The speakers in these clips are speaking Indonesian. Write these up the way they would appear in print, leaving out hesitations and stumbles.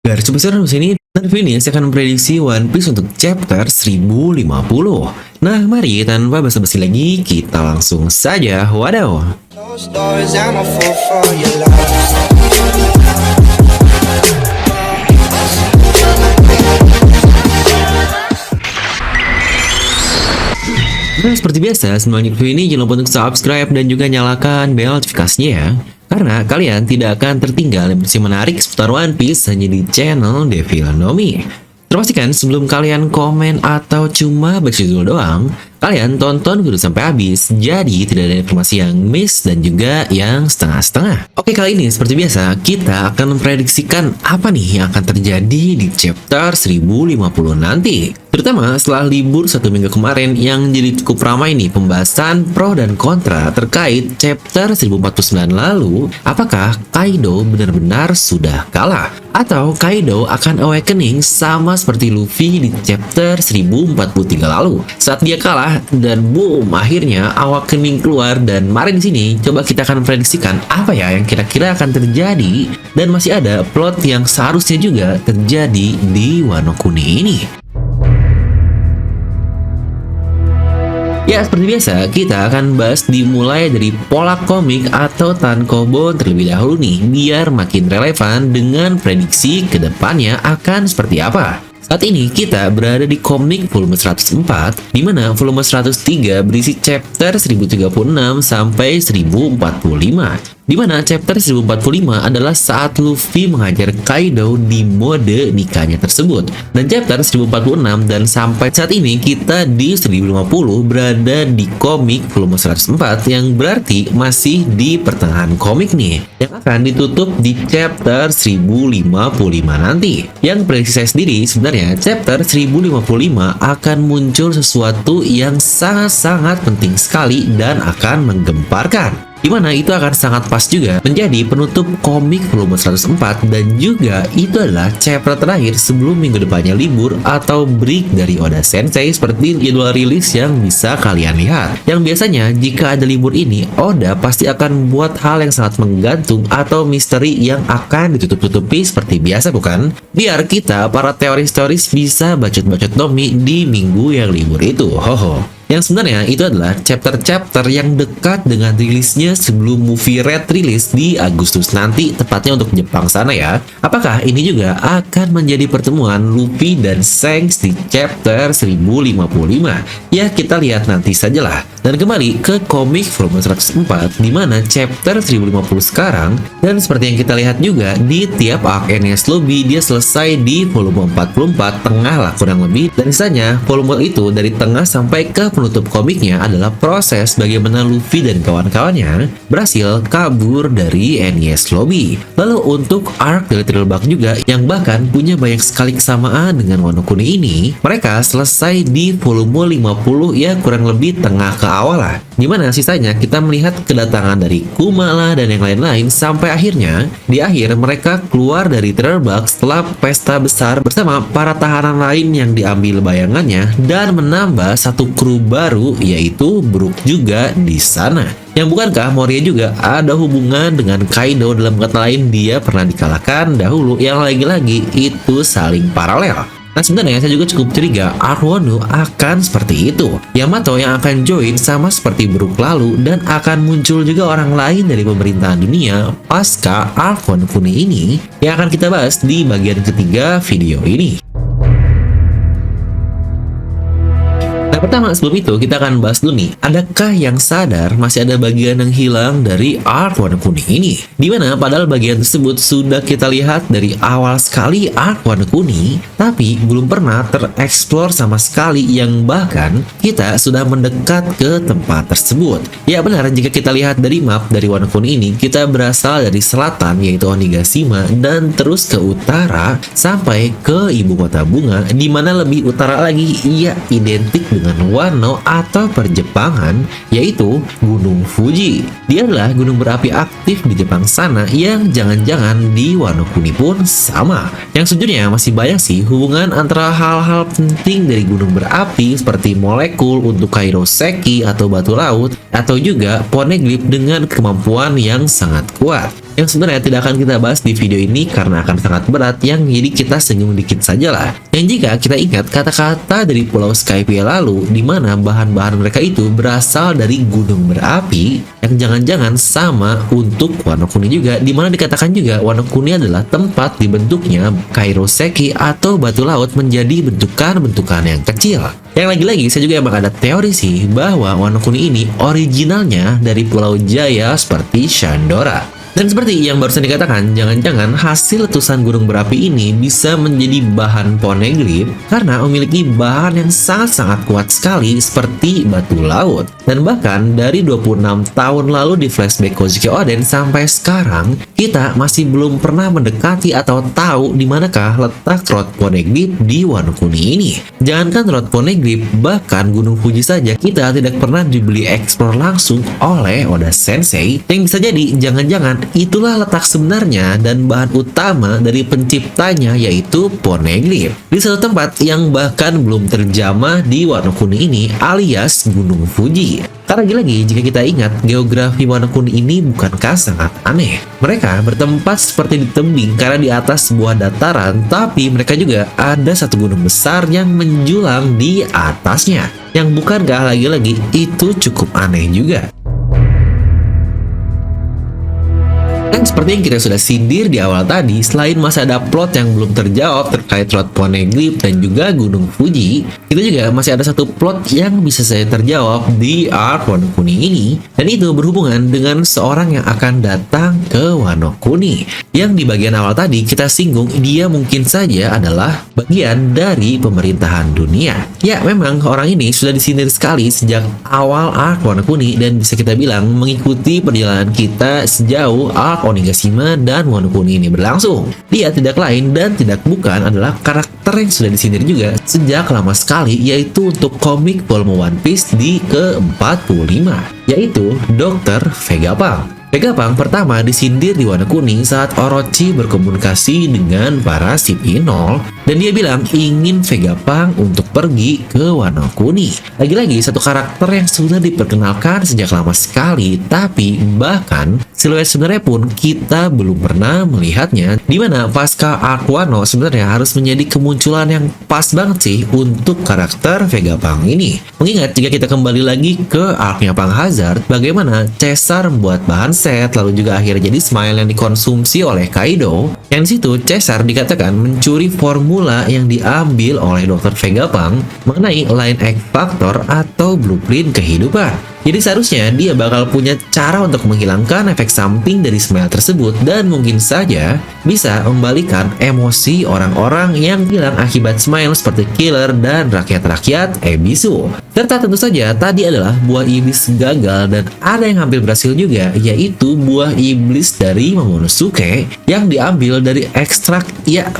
Garis besar di sini dan Finish akan memprediksi One Piece untuk chapter 1050. Nah, mari tanpa basa-basi lagi, kita langsung saja wadaw. Nah, seperti biasa, sebelum lanjut video ini jangan lupa untuk subscribe dan juga nyalakan bel notifikasinya ya. Karena kalian tidak akan tertinggal informasi menarik seputar One Piece hanya di channel Devil Nomi. Terpastikan sebelum kalian komen atau cuma baca dulu doang, kalian tonton video sampai habis, jadi tidak ada informasi yang miss dan juga yang setengah-setengah. Oke, kali ini seperti biasa, kita akan memprediksikan apa nih yang akan terjadi di chapter 1050 nanti. Terutama setelah libur 1 minggu kemarin yang jadi cukup ramai nih pembahasan pro dan kontra terkait chapter 1049 lalu, apakah Kaido benar-benar sudah kalah? Atau Kaido akan awakening sama seperti Luffy di chapter 1043 lalu saat dia kalah dan boom, akhirnya awakening keluar. Dan mari di sini coba kita akan memprediksikan apa ya yang kira-kira akan terjadi, dan masih ada plot yang seharusnya juga terjadi di Wano Kuni ini. Ya, seperti biasa, kita akan bahas dimulai dari pola komik atau tankobon terlebih dahulu nih, biar makin relevan dengan prediksi kedepannya akan seperti apa. Saat ini kita berada di komik volume 104, di mana volume 103 berisi chapter 1036 sampai 1045. Di mana chapter 1045 adalah saat Luffy mengajar Kaido di mode nikahnya tersebut. Dan chapter 1046 dan sampai saat ini kita di 1050 berada di komik volume 104, yang berarti masih di pertengahan komik nih, yang akan ditutup di chapter 1055 nanti. Yang prediksi saya sendiri sebenarnya chapter 1055 akan muncul sesuatu yang sangat-sangat penting sekali dan akan menggemparkan, dimana itu akan sangat pas juga menjadi penutup komik volume 104, dan juga itu adalah chapter terakhir sebelum minggu depannya libur atau break dari Oda Sensei seperti jadwal rilis yang bisa kalian lihat. Yang biasanya jika ada libur ini, Oda pasti akan membuat hal yang sangat menggantung atau misteri yang akan ditutup-tutupi seperti biasa, bukan? Biar kita para teoris-teoris bisa bacot-bacot Nomi di minggu yang libur itu. Hoho. Yang sebenarnya itu adalah chapter-chapter yang dekat dengan rilisnya sebelum movie Red rilis di Agustus nanti, tepatnya untuk Jepang sana ya. Apakah ini juga akan menjadi pertemuan Luffy dan Shanks di chapter 1055? Ya, kita lihat nanti sajalah. Dan kembali ke komik volume 104, di mana chapter 1050 sekarang, dan seperti yang kita lihat juga di tiap arc NS Lobby, dia selesai di volume 44 tengah lah kurang lebih, dan sisanya volume itu dari tengah sampai ke penutup komiknya adalah proses bagaimana Luffy dan kawan-kawannya berhasil kabur dari NES Lobby. Lalu untuk arc dari Thrillbark juga yang bahkan punya banyak sekali kesamaan dengan Wano Kuni ini, mereka selesai di volume 50 ya kurang lebih tengah ke awal lah, dimana sisanya kita melihat kedatangan dari Kuma lah dan yang lain-lain, sampai akhirnya di akhir mereka keluar dari Thrillbark setelah pesta besar bersama para tahanan lain yang diambil bayangannya, dan menambah satu kru baru yaitu Brook juga di sana. Yang bukankah Moria juga ada hubungan dengan Kaido, dalam kata lain dia pernah dikalahkan dahulu, yang lagi-lagi itu saling paralel. Nah, sebenarnya saya juga cukup curiga arc Wano akan seperti itu. Yamato yang akan join sama seperti Brook lalu, dan akan muncul juga orang lain dari pemerintahan dunia pasca arc Wano Kuni ini, yang akan kita bahas di bagian ketiga video ini. Nah, pertama sebelum itu kita akan bahas dulu nih, adakah yang sadar masih ada bagian yang hilang dari arc Wano Kuni ini? Dimana padahal bagian tersebut sudah kita lihat dari awal sekali arc Wano Kuni, tapi belum pernah tereksplor sama sekali, yang bahkan kita sudah mendekat ke tempat tersebut. Ya benar, jika kita lihat dari map dari Wano Kuni ini, kita berasal dari selatan yaitu Onigashima, dan terus ke utara sampai ke ibu kota bunga, dimana lebih utara lagi ia identik dengan Wano atau perjepangan, yaitu Gunung Fuji. Dia adalah gunung berapi aktif di Jepang sana, yang jangan-jangan di Wano Kuni pun sama. Yang sejujurnya masih banyak sih hubungan antara hal-hal penting dari gunung berapi seperti molekul untuk Kairoseki atau batu laut, atau juga Poneglyph dengan kemampuan yang sangat kuat. yang sebenarnya tidak akan kita bahas di video ini karena akan sangat berat, yang jadi kita senyum dikit saja lah. Yang jika kita ingat kata-kata dari Pulau Skypiea lalu, di mana bahan-bahan mereka itu berasal dari gunung berapi, yang jangan-jangan sama untuk Wano Kuni juga, di mana dikatakan juga Wano Kuni adalah tempat dibentuknya kairoseki atau batu laut menjadi bentukan-bentukan yang kecil. Yang lagi-lagi saya juga emang ada teori sih bahwa Wano Kuni ini originalnya dari Pulau Jaya seperti Shandora. Dan seperti yang barusan dikatakan, jangan-jangan hasil letusan gunung berapi ini bisa menjadi bahan poneglyph karena memiliki bahan yang sangat-sangat kuat sekali seperti batu laut. Dan bahkan dari 26 tahun lalu di flashback Kozuki Oden sampai sekarang, kita masih belum pernah mendekati atau tahu di manakah letak Road Poneglyph di Wano Kuni ini. Jangankan Road Poneglyph, bahkan Gunung Fuji saja kita tidak pernah dibeli eksplor langsung oleh Oda Sensei, yang bisa jadi jangan-jangan itulah letak sebenarnya dan bahan utama dari penciptanya, yaitu poneglyph di satu tempat yang bahkan belum terjamah di Wano Kuni ini, alias Gunung Fuji. Karena lagi-lagi jika kita ingat, geografi Wano Kuni ini bukankah sangat aneh? Mereka bertempat seperti di tebing karena di atas sebuah dataran, tapi mereka juga ada satu gunung besar yang menjulang di atasnya, yang bukankah lagi-lagi itu cukup aneh juga. Dan seperti yang kita sudah sindir di awal tadi, selain masih ada plot yang belum terjawab terkait Road Poneglyph dan juga Gunung Fuji, kita juga masih ada satu plot yang bisa saya terjawab di arc Wano Kuni ini, dan itu berhubungan dengan seorang yang akan datang ke Wano Kuni, yang di bagian awal tadi kita singgung dia mungkin saja adalah bagian dari pemerintahan dunia. Ya, memang orang ini sudah disindir sekali sejak awal arc Wano Kuni dan bisa kita bilang mengikuti perjalanan kita sejauh arc Onigashima dan Wano Kuni ini berlangsung. Dia tidak lain dan tidak bukan adalah karakter yang sudah disindir juga sejak lama sekali, yaitu untuk komik volume One Piece di ke-45, yaitu Dr. Vegapunk. Vegapunk pertama disindir di Wano Kuni saat Orochi berkomunikasi dengan para Shipping-0 dan dia bilang ingin Vegapunk untuk pergi ke Wano Kuni. Lagi-lagi satu karakter yang sudah diperkenalkan sejak lama sekali, tapi bahkan siluet sebenarnya pun kita belum pernah melihatnya, dimana pasca arc Wano sebenarnya harus menjadi kemunculan yang pas banget sih untuk karakter Vegapunk ini. Mengingat jika kita kembali lagi ke arc-nya Punk Hazard, bagaimana Caesar membuat bahan set, lalu juga akhirnya jadi Smile yang dikonsumsi oleh Kaido, yang disitu Caesar dikatakan mencuri formula yang diambil oleh Dr. Vegapunk mengenai Line X Factor atau blueprint kehidupan. Jadi seharusnya dia bakal punya cara untuk menghilangkan efek samping dari Smile tersebut dan mungkin saja bisa membalikan emosi orang-orang yang hilang akibat Smile seperti Killer dan rakyat-rakyat Ebisu. Serta tentu saja tadi adalah buah iblis gagal dan ada yang hampir berhasil juga, yaitu buah iblis dari Momonosuke yang diambil dari ekstrak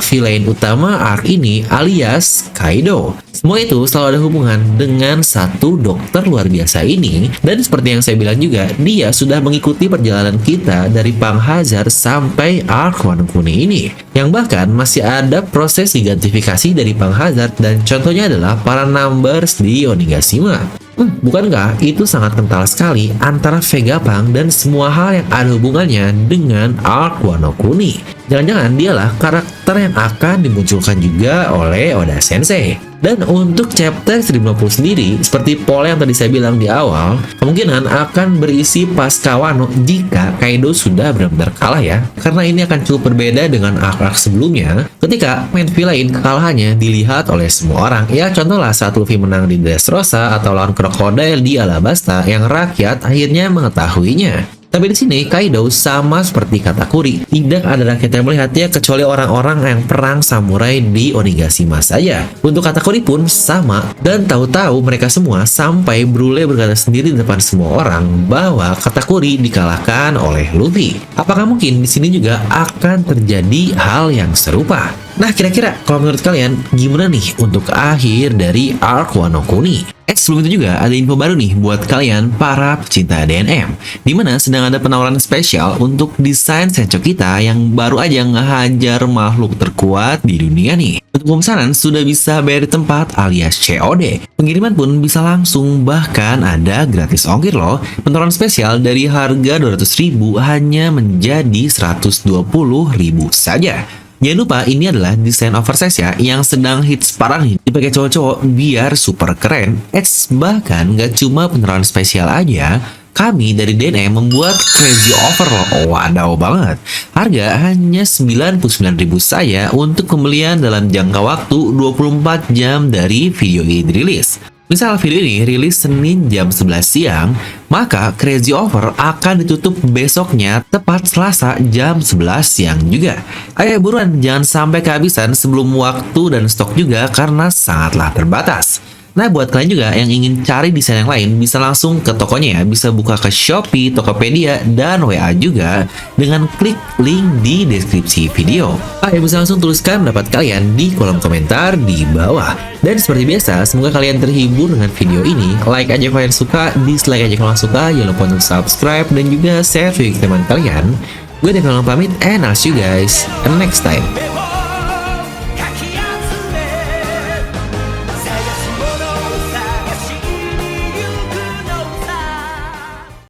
villain utama arc ini alias Kaido. Semua itu selalu ada hubungan dengan satu dokter luar biasa ini, dan seperti yang saya bilang juga, dia sudah mengikuti perjalanan kita dari Punk Hazard sampai arc Wano Kuni ini, yang bahkan masih ada proses identifikasi dari Punk Hazard, dan contohnya adalah para numbers di Onigashima. Bukankah itu sangat kental sekali antara Vegapunk dan semua hal yang ada hubungannya dengan arc Wano Kuni? Jangan-jangan dialah karakter yang akan dimunculkan juga oleh Oda Sensei. Dan untuk chapter 1050 sendiri, seperti pola yang tadi saya bilang di awal, kemungkinan akan berisi pasca Wano jika Kaido sudah benar-benar kalah ya. Karena ini akan cukup berbeda dengan arc-arc sebelumnya, ketika main villain kekalahannya dilihat oleh semua orang. Ya, contohlah saat Luffy menang di Dressrosa atau lawan Crocodile di Alabasta yang rakyat akhirnya mengetahuinya. Tapi di sini Kaido sama seperti Katakuri, tidak ada rakyat yang melihatnya kecuali orang-orang yang perang samurai di Onigashima saja. Untuk Katakuri pun sama, dan tahu-tahu mereka semua sampai Brule berkata sendiri di depan semua orang bahwa Katakuri dikalahkan oleh Luffy. Apakah mungkin di sini juga akan terjadi hal yang serupa? Nah, kira-kira kalau menurut kalian gimana nih untuk akhir dari arc Wano Kuni? Sebelum itu juga ada info baru nih buat kalian para pecinta DNM, dimana sedang ada penawaran spesial untuk desain Sencho kita yang baru aja ngehajar makhluk terkuat di dunia nih. Untuk pemesanan sudah bisa bayar di tempat alias COD. Pengiriman pun bisa langsung, bahkan ada gratis ongkir loh. Penawaran spesial dari harga 200.000 hanya menjadi 120.000 saja. Jangan lupa ini adalah desain oversize ya yang sedang hits parah nih dipakai cowok-cowok biar super keren. Bahkan nggak cuma penawaran spesial aja, kami dari DNM membuat crazy offer loh. Wadaw banget. Harga hanya 99.000 saja untuk pembelian dalam jangka waktu 24 jam dari video ini dirilis. Misal video ini rilis Senin jam 11 siang, maka crazy offer akan ditutup besoknya tepat Selasa jam 11 siang juga. Ayo buruan, jangan sampai kehabisan sebelum waktu dan stok juga karena sangatlah terbatas. Nah, buat kalian juga yang ingin cari desain yang lain, bisa langsung ke tokonya ya. Bisa buka ke Shopee, Tokopedia, dan WA juga dengan klik link di deskripsi video. Bisa langsung tuliskan pendapat kalian di kolom komentar di bawah. Dan seperti biasa, semoga kalian terhibur dengan video ini. Like aja kalau kalian suka, dislike aja kalau nggak suka. Jangan lupa untuk subscribe dan juga share video ke teman kalian. Gue Devon pamit, and I'll see you guys next time.